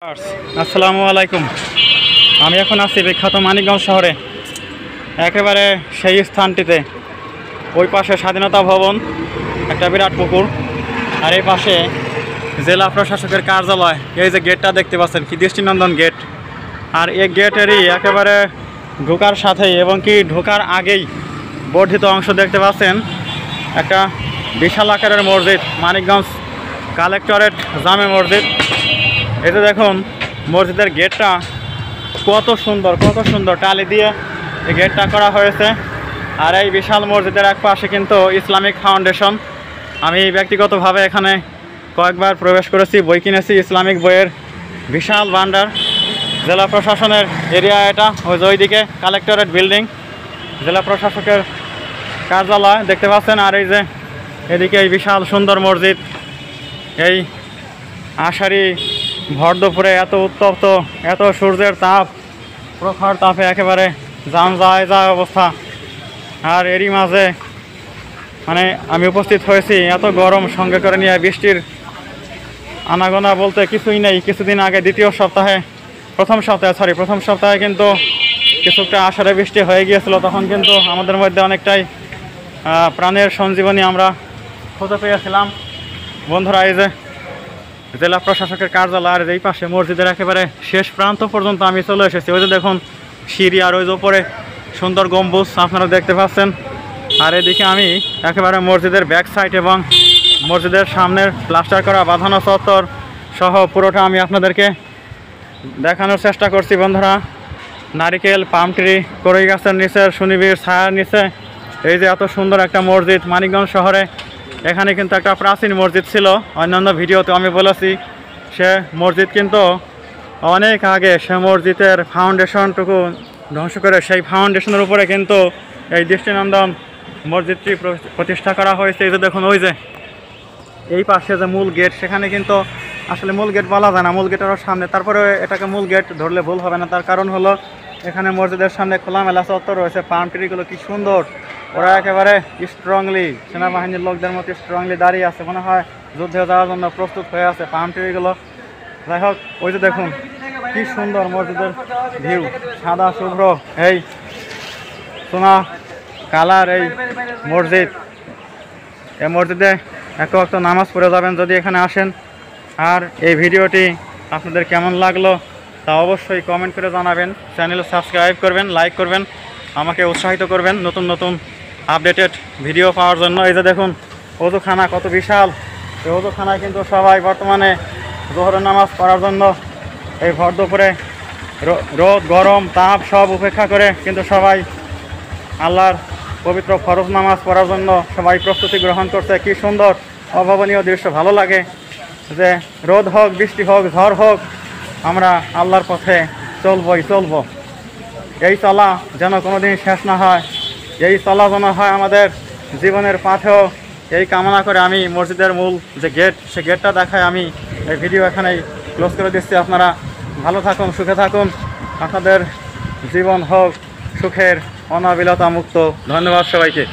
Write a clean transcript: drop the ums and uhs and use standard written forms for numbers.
আসসালামু আলাইকুম। আমি এখন আছি বিখ্যাত মানিকগঞ্জ শহরে, একেবারে সেই স্থানটিতে। ওই পাশে স্বাধীনতা ভবন, একটা বিরাট পুকুর, আর এই পাশে জেলা প্রশাসকের কার্যালয়। এই যে গেটটা দেখতে পাচ্ছেন, কি দৃষ্টিনন্দন গেট। আর এই গেটেরই একেবারে ঢোকার সাথেই এবং কি ঢোকার আগেই বর্ধিত অংশ দেখতে পাচ্ছেন, একটা বিশাল আকারের মসজিদ, মানিকগঞ্জ কালেক্টরেট জামে মসজিদ। এই যে দেখুন মসজিদের গেটটা কত সুন্দর টালি দিয়ে এই গেটটা করা হয়েছে। আর এই বিশাল মসজিদের এক পাশে কিন্তু ইসলামিক ফাউন্ডেশন। আমি ব্যক্তিগতভাবে এখানে কয়েকবার প্রবেশ করেছি, বই কিনেছি, ইসলামিক বইয়ের বিশাল ভান্ডার। জেলা প্রশাসনের এরিয়া এটা, ওইদিকে কালেক্টরেট বিল্ডিং, জেলা প্রশাসকের কার্যালয় দেখতে পাচ্ছেন। আর এই যে এদিকে এই বিশাল সুন্দর মসজিদ, এই আষাঢ়ি ভর দুপুরে এত উত্তপ্ত, এত সূর্যের তাপ, প্রখর তাপে একেবারে জান যায় অবস্থা। আর এরই মাঝে মানে আমি উপস্থিত হয়েছি, এত গরম সঙ্গে করে নিয়ে বৃষ্টির আনাগোনা বলতে কিছুই নেই। কিছুদিন আগে প্রথম সপ্তাহে কিন্তু কিছুটা আষাঢ়ে বৃষ্টি হয়ে গিয়েছিল। তখন কিন্তু আমাদের মধ্যে অনেকটাই প্রাণের সঞ্জীবনী আমরা খুঁজে পেয়েছিলাম। বন্ধুরা, এই যে জেলা প্রশাসকের কার্যালয়, আর এই পাশে মসজিদের একেবারে শেষ প্রান্ত পর্যন্ত আমি চলে এসেছি। ওই যে দেখুন সিঁড়ি, আর ওই যে উপরে সুন্দর গম্বুজ আপনারা দেখতে পাচ্ছেন। আর এদিকে আমি একেবারে মসজিদের ব্যাক সাইড এবং মসজিদের সামনের প্লাস্টার করা বাঁধানো চত্বর সহ পুরোটা আমি আপনাদেরকে দেখানোর চেষ্টা করছি। বন্ধুরা, নারিকেল, পাম ট্রি, কড়ই গাছের নিচের সুনিবিড় ছায়ার নিচে এই যে এত সুন্দর একটা মসজিদ মানিকগঞ্জ শহরে। এখানে কিন্তু একটা প্রাচীন মসজিদ ছিল, অন্যান্য ভিডিওতে আমি বলেছি। সে মসজিদ কিন্তু অনেক আগে, সে মসজিদের ফাউন্ডেশনটুকু ধ্বংস করে সেই ফাউন্ডেশনের উপরে কিন্তু এই দৃষ্টিনন্দন মসজিদটি প্রতিষ্ঠা করা হয়েছে। এই যে দেখুন, ওই যে এই পাশে যে মূল গেট, সেখানে কিন্তু আসলে মূল গেট বলা যায় না, মূল গেটেরও সামনে, তারপরে এটাকে মূল গেট ধরলে ভুল হবে না। তার কারণ হলো এখানে মসজিদের সামনে খোলামেলা চত্বর রয়েছে, পাম ট্রিগুলো কি সুন্দর, ওরা একেবারে স্ট্রংলি সেনাবাহিনীর লোকদের মতো স্ট্রংলি দাঁড়িয়ে আছে, মনে হয় যুদ্ধে যাওয়ার জন্য প্রস্তুত হয়ে আছে পাম ট্রিগুলো। যাই হোক, ওই যে দেখুন কি সুন্দর মসজিদের ভিউ, সাদা শুভ্র এই সোনা কালার এই মসজিদ। এই মসজিদে এক ওয়াক্ত নামাজ পড়ে যাবেন যদি এখানে আসেন। আর এই ভিডিওটি আপনাদের কেমন লাগলো তা অবশ্যই কমেন্ট করে জানাবেন। চ্যানেল সাবস্ক্রাইব করবেন, লাইক করবেন, আমাকে উৎসাহিত করবেন নতুন নতুন আপডেটেড ভিডিও পাওয়ার জন্য। এই যে দেখুন ওযুখানা কত বিশাল। এই ওযুখানায় কিন্তু সবাই বর্তমানে জোহরের নামাজ পড়ার জন্য এই ভর দুপুরে রোদ, গরম, তাপ সব উপেক্ষা করে কিন্তু সবাই আল্লাহর পবিত্র ফরজ নামাজ পড়ার জন্য সবাই প্রস্তুতি গ্রহণ করছে। কি সুন্দর অভাবনীয় দৃশ্য, ভালো লাগে যে রোদ হোক, বৃষ্টি হোক, ঝড় হোক, আমরা আল্লাহর পথে চলবো। এই চলা যেন কোনোদিন শেষ না হয়, এই চলা যেন হয় আমাদের জীবনের পাথেও, এই কামনা করে আমি মসজিদের মূল যে গেট, সে গেটটা দেখায় আমি এই ভিডিও এখানেই ক্লোজ করে দিচ্ছি। আপনারা ভালো থাকুন, সুখে থাকুন, আপনাদের জীবন হোক সুখের, অনাবিলতা মুক্ত। ধন্যবাদ সবাইকে।